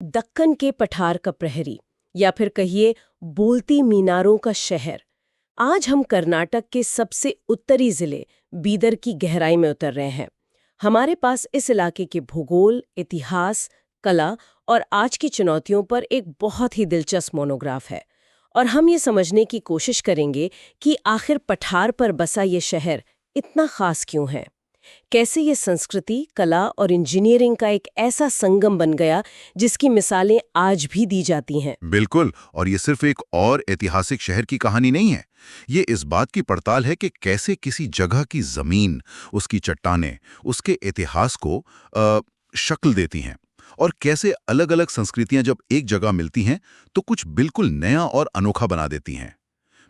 दक्कन के पठार का प्रहरी या फिर कहिए बोलती मीनारों का शहर। आज हम कर्नाटक के सबसे उत्तरी जिले बीदर की गहराई में उतर रहे हैं। हमारे पास इस इलाके के भूगोल, इतिहास, कला और आज की चुनौतियों पर एक बहुत ही दिलचस्प मोनोग्राफ है और हम ये समझने की कोशिश करेंगे कि आखिर पठार पर बसा ये शहर इतना खास क्यों है। कैसे ये संस्कृति, कला और इंजीनियरिंग का एक ऐसा संगम बन गया जिसकी मिसालें आज भी दी जाती हैं। बिल्कुल, और ये सिर्फ एक और ऐतिहासिक शहर की कहानी नहीं है। ये इस बात की पड़ताल है कि कैसे किसी जगह की जमीन, उसकी चट्टानें, उसके इतिहास को शक्ल देती हैं और कैसे अलग-अलग संस्कृतियां जब एक जगह मिलती हैं तो कुछ बिल्कुल नया और अनोखा बना देती हैं।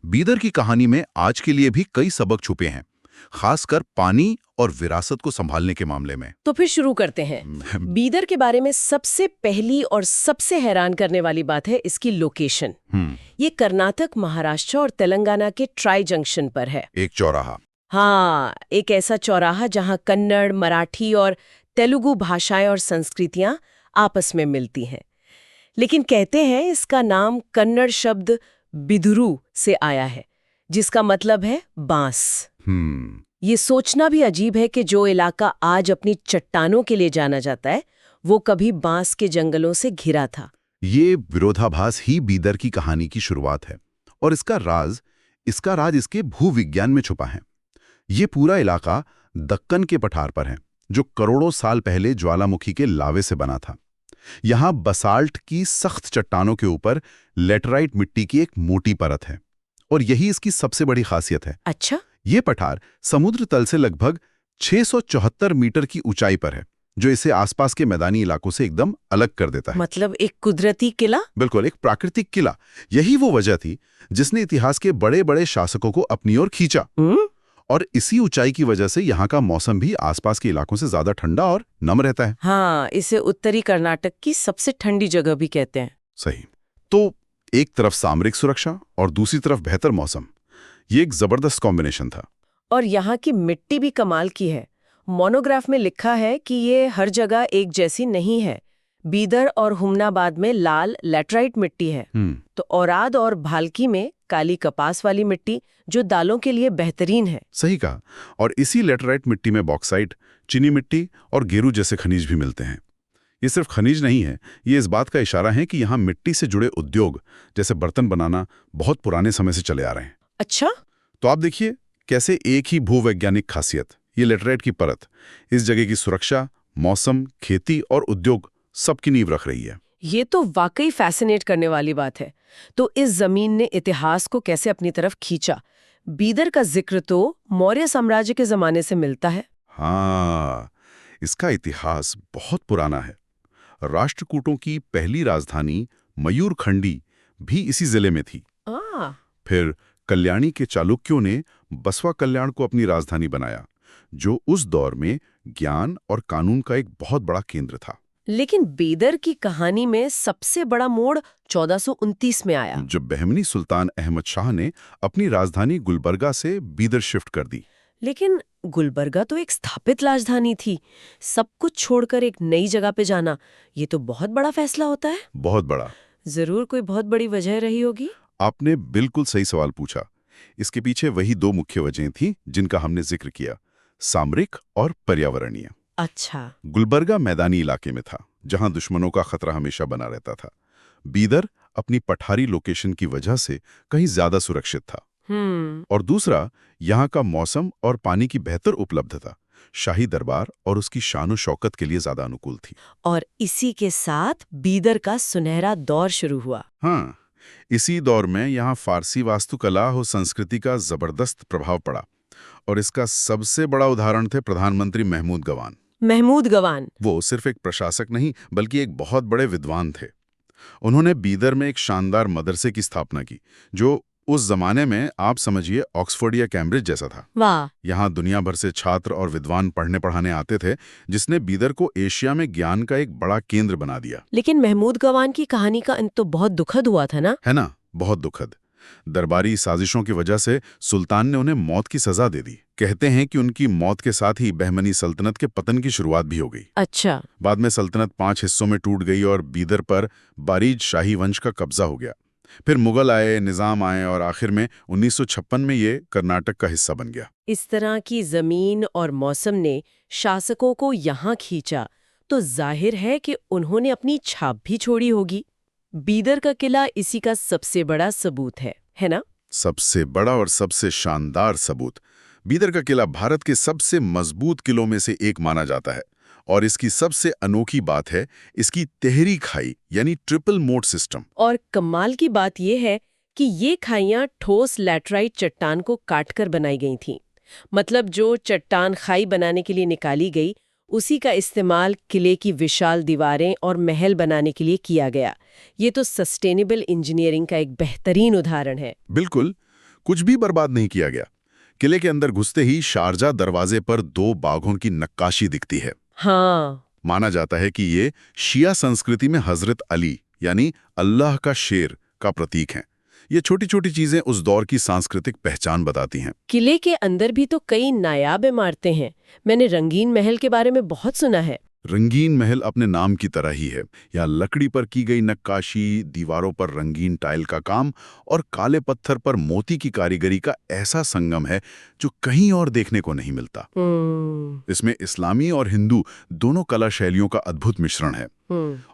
बीदर की कहानी में आज के लिए भी कई सबक छुपे हैं, खासकर पानी और विरासत को संभालने के मामले में। तो फिर शुरू करते हैं। बीदर के बारे में सबसे पहली और सबसे हैरान करने वाली बात है इसकी लोकेशन। ये कर्नाटक, महाराष्ट्र और तेलंगाना के ट्राई जंक्शन पर है। एक चौराहा। हाँ, एक ऐसा चौराहा जहां कन्नड़, मराठी और तेलुगु भाषाएं और संस्कृतियां आपस में मिलती हैं। लेकिन कहते हैं इसका नाम कन्नड़ शब्द बिदुरु से आया है, जिसका मतलब है बांस। ये सोचना भी अजीब है कि जो इलाका आज अपनी चट्टानों के लिए जाना जाता है, वो कभी बांस के जंगलों से घिरा था। ये विरोधाभास ही बीदर की कहानी की शुरुआत है और इसका राज इसके भूविज्ञान में छुपा है। ये पूरा इलाका दक्कन के पठार पर है, जो करोड़ों साल पहले ज्वालामुखी के लावे से बना था। यहाँ बसाल्ट की सख्त चट्टानों के ऊपर लेटराइट मिट्टी की एक मोटी परत है और यही इसकी सबसे बड़ी खासियत है। अच्छा? ये पठार समुद्र तल से लगभग 674 मीटर की ऊंचाई पर है, जो इसे आसपास के मैदानी इलाकों से एकदम अलग कर देता है। मतलब एक कुदरती किला? बिल्कुल, एक प्राकृतिक किला। यही वो वजह थी जिसने इतिहास के बड़े बड़े शासकों को अपनी ओर खींचा। और इसी ऊंचाई की वजह से यहाँ का मौसम भी आसपास के इलाकों से ज्यादा ठंडा और नम रहता है। हाँ, इसे उत्तरी कर्नाटक की सबसे ठंडी जगह भी कहते हैं। सही। तो एक तरफ सामरिक सुरक्षा और दूसरी तरफ बेहतर मौसम, ये एक जबरदस्त कॉम्बिनेशन था। और यहाँ की मिट्टी भी कमाल की है। मोनोग्राफ में लिखा है कि ये हर जगह एक जैसी नहीं है। बीदर और हुमनाबाद में लाल लैटराइट मिट्टी है, तो औराद और भालकी में काली कपास वाली मिट्टी, जो दालों के लिए बेहतरीन है। सही कहा। और इसी लैटराइट मिट्टी में बॉक्साइट, चीनी मिट्टी और गेरू जैसे खनिज भी मिलते हैं। ये सिर्फ खनिज नहीं है, ये इस बात का इशारा है कि यहाँ मिट्टी से जुड़े उद्योग जैसे बर्तन बनाना बहुत पुराने समय से चले आ रहे हैं। अच्छा? तो आप देखिए कैसे एक ही भूवैज्ञानिक खासियत, ये लेटराइट की परत, इस जगह की सुरक्षा, मौसम, खेती और उद्योग सबकी नींव रख रही है। ये तो वाकई फैसिनेट करने वाली बात है। तो इस जमीन ने इतिहास को कैसे अपनी तरफ खींचा? बीदर का जिक्र तो मौर्य साम्राज्य के जमाने से मिलता है। हाँ, इसका इतिहास बहुत पुराना है। राष्ट्रकूटों की पहली राजधानी मयूरखंडी भी इसी जिले में थी। फिर कल्याणी के चालुक्यों ने बसवा कल्याण को अपनी राजधानी बनाया, जो उस दौर में ज्ञान और कानून का एक बहुत बड़ा केंद्र था। लेकिन बीदर की कहानी में सबसे बड़ा मोड़ 1429 में आया, जब बहमनी सुल्तान अहमद शाह ने अपनी राजधानी गुलबर्गा से बीदर शिफ्ट कर दी। लेकिन गुलबर्गा तो एक स्थापित राजधानी थी। सब कुछ छोड़कर एक नई जगह पे जाना, ये तो बहुत बड़ा फैसला होता है। बहुत बड़ा। जरूर कोई बहुत बड़ी वजह रही होगी। आपने बिल्कुल सही सवाल पूछा। इसके पीछे वही दो मुख्य वजहें थीं जिनका हमने जिक्र किया, सामरिक और पर्यावरणीय। अच्छा। गुलबर्गा मैदानी इलाके में था, जहां दुश्मनों का खतरा हमेशा बना रहता था। बीदर अपनी पठारी लोकेशन की वजह से कहीं ज्यादा सुरक्षित था। और दूसरा, यहाँ का मौसम और पानी की बेहतर उपलब्धता शाही दरबार और उसकी शान शौकत के लिए ज्यादा अनुकूल थी। और इसी के साथ बीदर का सुनहरा दौर शुरू हुआ। हाँ, इसी दौर में यहाँ फारसी वास्तुकला और संस्कृति का जबरदस्त प्रभाव पड़ा और इसका सबसे बड़ा उदाहरण थे प्रधानमंत्री महमूद गवान। महमूद गवान, वो सिर्फ एक प्रशासक नहीं बल्कि एक बहुत बड़े विद्वान थे। उन्होंने बीदर में एक शानदार मदरसे की स्थापना की, जो उस जमाने में आप समझिए ऑक्सफोर्ड या कैम्ब्रिज जैसा था। वाह! यहाँ दुनिया भर से छात्र और विद्वान पढ़ने पढ़ाने आते थे, जिसने बीदर को एशिया में ज्ञान का एक बड़ा केंद्र बना दिया। लेकिन महमूद गवान की कहानी का अंत तो बहुत दुखद हुआ था ना? है ना, बहुत दुखद। दरबारी साजिशों की वजह से सुल्तान ने उन्हें मौत की सजा दे दी। कहते हैं कि उनकी मौत के साथ ही बहमनी सल्तनत के पतन की शुरुआत भी हो गई। अच्छा। बाद में सल्तनत 5 हिस्सों में टूट गई और बीदर पर बारीज शाही वंश का कब्जा हो गया। फिर मुगल आए, निजाम आए और आखिर में 1956 में ये कर्नाटक का हिस्सा बन गया। इस तरह की जमीन और मौसम ने शासकों को यहाँ खींचा, तो जाहिर है कि उन्होंने अपनी छाप भी छोड़ी होगी। बीदर का किला इसी का सबसे बड़ा सबूत है ना? सबसे बड़ा और सबसे शानदार सबूत। बीदर का किला भारत के सबसे मजबूत किलों में से एक माना जाता है और इसकी सबसे अनोखी बात है इसकी तहरी खाई यानी ट्रिपल मोड सिस्टम। और कमाल की बात यह है कि ये खाइयां ठोस लैटराइट चट्टान को काटकर बनाई गई थीं। मतलब जो चट्टान खाई बनाने के लिए निकाली गई, उसी का इस्तेमाल किले की विशाल दीवारें और महल बनाने के लिए किया गया। ये तो सस्टेनेबल इंजीनियरिंग का एक बेहतरीन उदाहरण है। बिल्कुल, कुछ भी बर्बाद नहीं किया गया। किले के अंदर घुसते ही शारजा दरवाजे पर 2 बाघों की नक्काशी दिखती है। हाँ। माना जाता है कि ये शिया संस्कृति में हजरत अली यानी अल्लाह का शेर का प्रतीक हैं। ये छोटी छोटी चीजें उस दौर की सांस्कृतिक पहचान बताती हैं। किले के अंदर भी तो कई नायाब इमारतें हैं। मैंने रंगीन महल के बारे में बहुत सुना है। रंगीन महल अपने नाम की तरह ही है। यहाँ लकड़ी पर की गई नक्काशी, दीवारों पर रंगीन टाइल का काम और काले पत्थर पर मोती की कारीगरी का ऐसा संगम है जो कहीं और देखने को नहीं मिलता। इसमें इस्लामी और हिंदू दोनों कला शैलियों का अद्भुत मिश्रण है।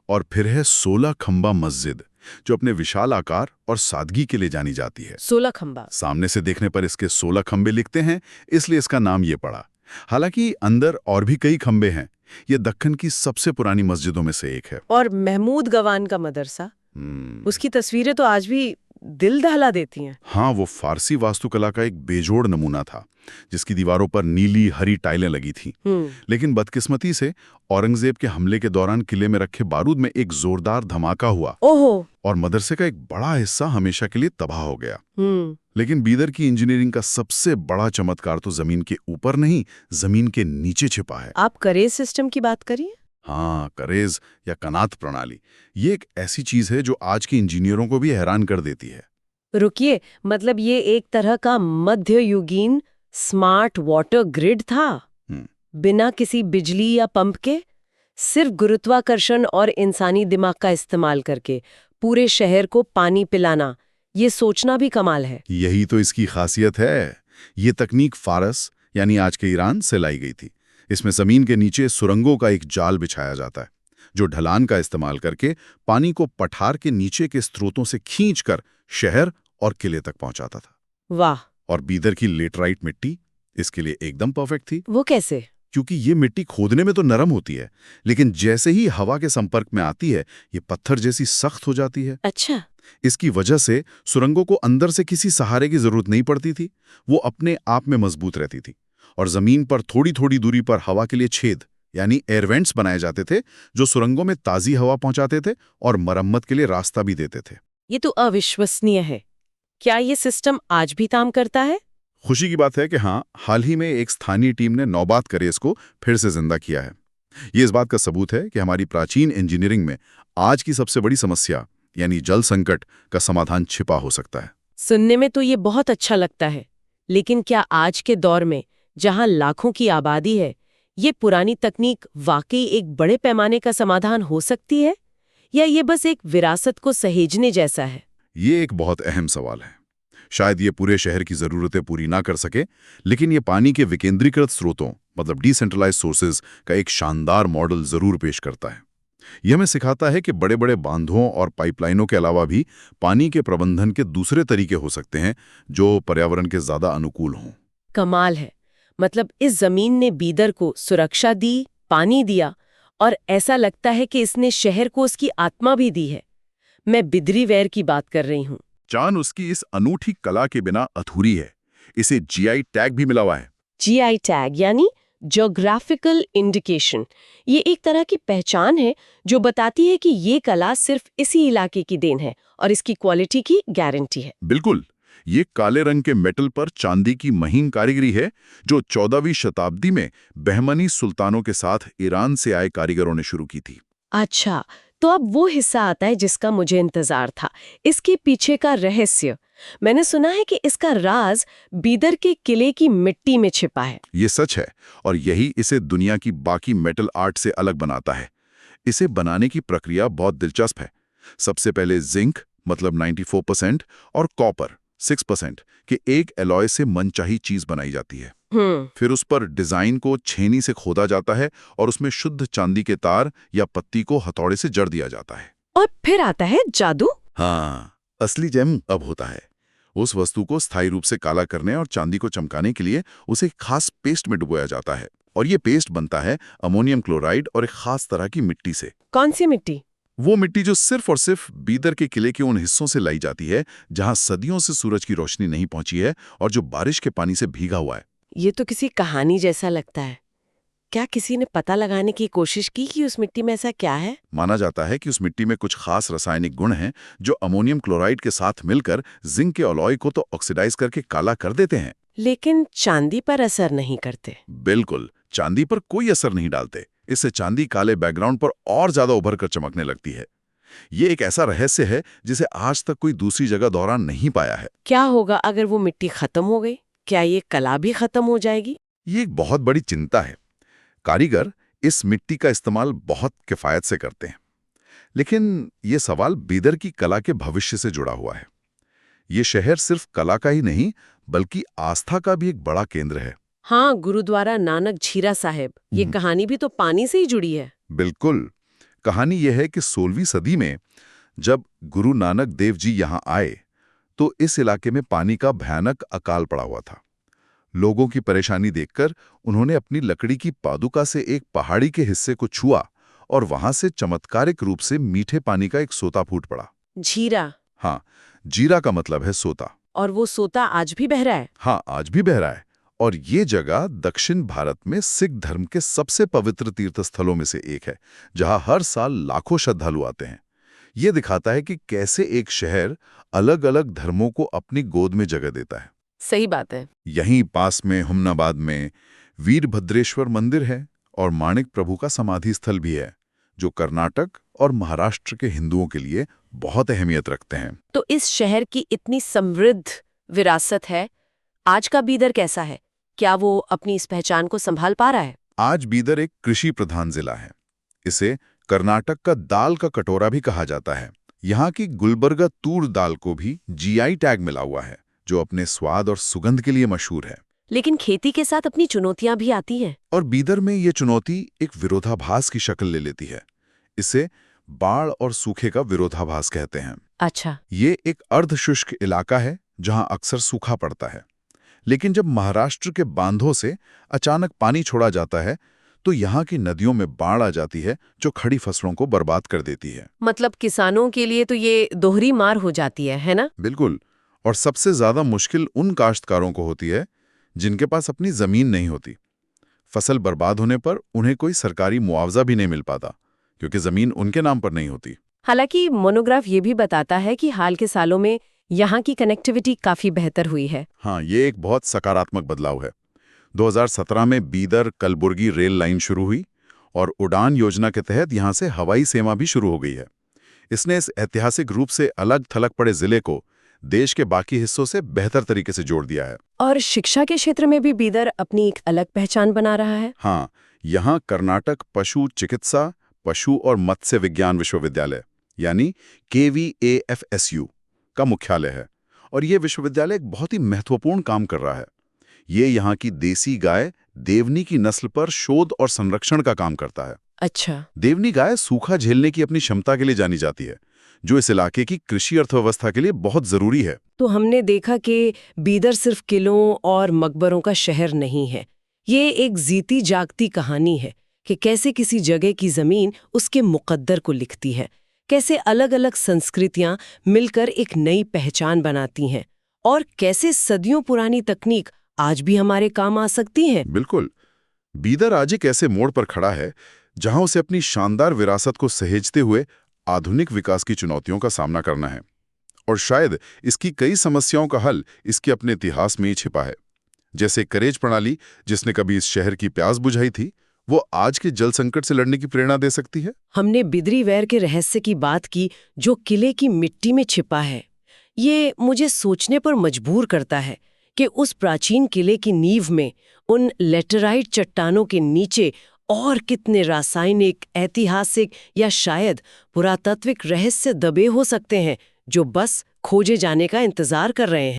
और फिर है 16 खंबा मस्जिद, जो अपने विशाल आकार और सादगी के लिए जानी जाती है। 16 खंबा। सामने से देखने पर इसके 16 खंबे लिखते हैं, इसलिए इसका नाम ये पड़ा। हालांकि अंदर और भी कई खंबे हैं। ये दक्कन की सबसे पुरानी मस्जिदों में से एक है। और महमूद गवान का मदरसा, उसकी तस्वीरें तो आज भी दिल दहला देती हैं। हाँ, वो फारसी वास्तुकला का एक बेजोड़ नमूना था, जिसकी दीवारों पर नीली हरी टाइलें लगी थीं। लेकिन बदकिस्मती से औरंगजेब के हमले के दौरान किले में रखे बारूद में एक जोरदार धमाका हुआ। ओहो। और मदरसे का एक बड़ा हिस्सा हमेशा के लिए तबाह हो गया। लेकिन बीदर की इंजीनियरिंग का सबसे बड़ा चमत्कार तो जमीन के ऊपर नहीं, जमीन के नीचे छिपा है। आप करेज सिस्टम की बात करिए। हाँ, करेज या कनात प्रणाली, ये एक ऐसी चीज है जो आज के इंजीनियरों को भी हैरान कर देती है। रुकिए, मतलब ये एक तरह का मध्ययुगीन स्मार्ट वाटर ग्रिड था, बिना किसी बिजली या पंप के, सिर्फ गुरुत्वाकर्षण और इंसानी दिमाग का इस्तेमाल करके पूरे शहर को पानी पिलाना। ये सोचना भी कमाल है। यही तो इसकी खासियत है। ये तकनीक फारस यानी आज के ईरान से लाई गई थी। इसमें जमीन के नीचे सुरंगों का एक जाल बिछाया जाता है, जो ढलान का इस्तेमाल करके पानी को पठार के नीचे के स्रोतों से खींचकर शहर और किले तक पहुंचाता था। वाह। और बीदर की लेटराइट मिट्टी इसके लिए एकदम परफेक्ट थी। वो कैसे? क्योंकि ये मिट्टी खोदने में तो नरम होती है, लेकिन जैसे ही हवा के संपर्क में आती है, ये पत्थर जैसी सख्त हो जाती है। अच्छा। इसकी वजह से सुरंगों को अंदर से किसी सहारे की जरूरत नहीं पड़ती थी, वो अपने आप में मजबूत रहती थी। और जमीन पर थोड़ी थोड़ी दूरी पर हवा के लिए छेद यानी एयर वेंट्स बनाए जाते थे, जो सुरंगों में ताजी हवा पहुंचाते थे और मरम्मत के लिए रास्ता भी देते थे। ये तो अविश्वसनीय है। क्या ये सिस्टम आज भी काम करता है? खुशी की बात है कि हाँ, हाल ही में एक स्थानीय टीम ने नौबात करेज को फिर से जिंदा किया है। ये इस बात का सबूत है कि हमारी प्राचीन इंजीनियरिंग में आज की सबसे बड़ी समस्या यानी जल संकट का समाधान छिपा हो सकता है। सुनने में तो ये बहुत अच्छा लगता है, लेकिन क्या आज के दौर में, जहां लाखों की आबादी है, ये पुरानी तकनीक वाकई एक बड़े पैमाने का समाधान हो सकती है, या ये बस एक विरासत को सहेजने जैसा है? ये एक बहुत अहम सवाल है। शायद ये पूरे शहर की जरूरतें पूरी ना कर सके, लेकिन ये पानी के विकेंद्रीकृत स्रोतों मतलब डिसेंट्रलाइज्ड सोर्सेज का एक शानदार मॉडल जरूर पेश करता है। यह हमें सिखाता है कि बड़े बड़े बांधों और पाइपलाइनों के अलावा भी पानी के प्रबंधन के दूसरे तरीके हो सकते हैं जो पर्यावरण के ज्यादा अनुकूल हों। कमाल है। मतलब इस जमीन ने बीदर को सुरक्षा दी, पानी दिया, और ऐसा लगता है कि इसने शहर को उसकी आत्मा भी दी है। मैं बिदरी वैर की बात कर रही हूँ। चांद उसकी इस अनूठी कला के बिना अधूरी है। इसे जीआई टैग भी मिला हुआ है। जीआई टैग यानी ज्योग्राफिकल इंडिकेशन। ये एक तरह की पहचान है जो बताती है कि ये कला सिर्फ इसी इलाके की देन है और इसकी क्वालिटी की गारंटी है। बिल्कुल। ये काले रंग के मेटल पर चांदी की महीन कारीगरी है जो 14वीं शताब्दी में बहमनी सुल्तानों के साथ ईरान से आए कारीगरों ने शुरू की थी। अच्छा, तो अब वो हिस्सा आता है जिसका मुझे इंतजार था, इसके पीछे का रहस्य। मैंने सुना है कि इसका राज बीदर के किले की मिट्टी में छिपा है। ये सच है, और यही इसे दुनिया की बाकी मेटल आर्ट से अलग बनाता है। इसे बनाने की प्रक्रिया बहुत दिलचस्प है। सबसे पहले जिंक मतलब 94% और कॉपर 6% के एक एलॉय से मनचाही चीज बनाई जाती है। फिर उस पर डिजाइन को छेनी से खोदा जाता है और उसमें शुद्ध चांदी के तार या पत्ती को हथौड़े से जड़ दिया जाता है। और फिर आता है जादू। हाँ, असली जेम अब होता है। उस वस्तु को स्थायी रूप से काला करने और चांदी को चमकाने के लिए उसे एक खास पेस्ट में डुबोया जाता है, और ये पेस्ट बनता है अमोनियम क्लोराइड और एक खास तरह की मिट्टी से। कौन सी मिट्टी? वो मिट्टी जो सिर्फ और सिर्फ बीदर के किले के उन हिस्सों से लाई जाती है जहां सदियों से सूरज की रोशनी नहीं पहुंची है और जो बारिश के पानी से भीगा हुआ है। ये तो किसी कहानी जैसा लगता है। क्या किसी ने पता लगाने की कोशिश की कि उस मिट्टी में ऐसा क्या है? माना जाता है कि उस मिट्टी में कुछ खास रासायनिक गुण हैं जो अमोनियम क्लोराइड के साथ मिलकर जिंक के अलॉय को तो ऑक्सीडाइज करके काला कर देते हैं, लेकिन चांदी पर असर नहीं करते। बिल्कुल, चांदी पर कोई असर नहीं डालते। इससे चांदी काले बैकग्राउंड पर और ज्यादा उभर कर चमकने लगती है। ये एक ऐसा रहस्य है जिसे आज तक कोई दूसरी जगह दोहरा नहीं पाया है। क्या होगा अगर वो मिट्टी खत्म हो गई? क्या ये कला भी खत्म हो जाएगी? ये एक बहुत बड़ी चिंता है। कारीगर इस मिट्टी का इस्तेमाल बहुत किफायत से करते हैं, लेकिन ये सवाल बीदर की कला के भविष्य से जुड़ा हुआ है। ये शहर सिर्फ कला का ही नहीं बल्कि आस्था का भी एक बड़ा केंद्र है। हाँ, गुरुद्वारा नानक झीरा साहिब, ये कहानी भी तो पानी से ही जुड़ी है। बिल्कुल। कहानी यह है कि 16वीं सदी में जब गुरु नानक देव जी यहाँ आए तो इस इलाके में पानी का भयानक अकाल पड़ा हुआ था। लोगों की परेशानी देखकर उन्होंने अपनी लकड़ी की पादुका से एक पहाड़ी के हिस्से को छुआ और वहां से चमत्कारिक रूप से मीठे पानी का एक सोता फूट पड़ा। झीरा? हाँ, जीरा का मतलब है सोता। और वो सोता आज भी बह रहा है? हाँ, आज भी बह रहा है। और ये जगह दक्षिण भारत में सिख धर्म के सबसे पवित्र तीर्थ स्थलों में से एक है, जहां हर साल लाखों श्रद्धालु आते हैं। ये दिखाता है कि कैसे एक शहर अलग-अलग धर्मों को अपनी गोद में जगह देता है। सही बात है। यहीं पास में हुमनाबाद में वीरभद्रेश्वर मंदिर है और माणिक प्रभु का समाधि स्थल भी है, जो कर्नाटक और महाराष्ट्र के हिंदुओं के लिए बहुत अहमियत रखते हैं। तो इस शहर की इतनी समृद्ध विरासत है, आज का बीदर कैसा है? क्या वो अपनी इस पहचान को संभाल पा रहा है? आज बीदर एक कृषि प्रधान जिला है। इसे कर्नाटक का दाल का कटोरा भी कहा जाता है। यहाँ की गुलबर्गा तूर दाल को भी जीआई टैग मिला हुआ है, जो अपने स्वाद और सुगंध के लिए मशहूर है। लेकिन खेती के साथ अपनी चुनौतियां भी आती हैं। और बीदर में ये चुनौती एक विरोधाभास की शक्ल ले लेती है। इसे बाढ़ और सूखे का विरोधाभास कहते हैं। अच्छा। ये एक अर्धशुष्क इलाका है जहां अक्सर सूखा पड़ता है, लेकिन जब महाराष्ट्र के बांधों से अचानक पानी छोड़ा जाता है तो यहाँ की नदियों में बाढ़ आ जाती है, जो खड़ी फसलों को बर्बाद कर देती है। मतलब किसानों के लिए तो ये दोहरी मार हो जाती है ना? बिल्कुल। और सबसे ज्यादा मुश्किल उन काश्तकारों को होती है जिनके पास अपनी जमीन नहीं होती। फसल बर्बाद होने पर उन्हें कोई सरकारी मुआवजा भी नहीं मिल पाता, क्योंकि जमीन उनके नाम पर नहीं होती। हालांकि मोनोग्राफ ये भी बताता है कि हाल के सालों में यहाँ की कनेक्टिविटी काफी बेहतर हुई है। हाँ, ये एक बहुत सकारात्मक बदलाव है। 2017 में बीदर कलबुर्गी रेल लाइन शुरू हुई और उड़ान योजना के तहत यहाँ से हवाई सेवा भी शुरू हो गई है। इसने इस ऐतिहासिक रूप से अलग थलग पड़े जिले को देश के बाकी हिस्सों से बेहतर तरीके से जोड़ दिया है। और शिक्षा के क्षेत्र में भी बीदर अपनी एक अलग पहचान बना रहा है। हाँ, यहाँ कर्नाटक पशु चिकित्सा, पशु और मत्स्य विज्ञान विश्वविद्यालय यानी KVAFSU का मुख्यालय है, और ये विश्वविद्यालय एक बहुत ही महत्वपूर्ण काम कर रहा है। ये यहाँ की देसी गाय देवनी की नस्ल पर शोध और संरक्षण का काम करता है। अच्छा। देवनी गाय सूखा झेलने की अपनी क्षमता के लिए जानी जाती है, जो इस इलाके की कृषि अर्थव्यवस्था के लिए बहुत जरूरी है। तो हमने देखा कि बीदर सिर्फ किलों और मकबरों का शहर नहीं है। ये एक जीती जागती कहानी है कि कैसे किसी जगह की जमीन उसके मुकद्दर को लिखती है, कैसे अलग अलग संस्कृतियां मिलकर एक नई पहचान बनाती हैं, और कैसे सदियों पुरानी तकनीक आज भी हमारे काम आ सकती है। बिल्कुल। बीदर आज एक ऐसे मोड़ पर खड़ा है जहां उसे अपनी शानदार विरासत को सहेजते हुए आधुनिक विकास की चुनौतियों का सामना करना है, और शायद इसकी कई समस्याओं का हल इसके अपने इतिहास में ही छिपा है। जैसे करेज प्रणाली, जिसने कभी इस शहर की प्यास बुझाई थी, वो आज के जल संकट से लड़ने की प्रेरणा दे सकती है। हमने बिदरी वैर के रहस्य की बात की, जो किले की मिट्टी में छिपा है। ये मुझे सोचने पर मजबूर करता है कि उस प्राचीन किले की नींव में, उन लेटेराइट चट्टानों के नीचे और कितने रासायनिक, ऐतिहासिक या शायद पुरातात्विक रहस्य दबे हो सकते हैं जो बस खोजे जाने का इंतजार कर रहे हैं।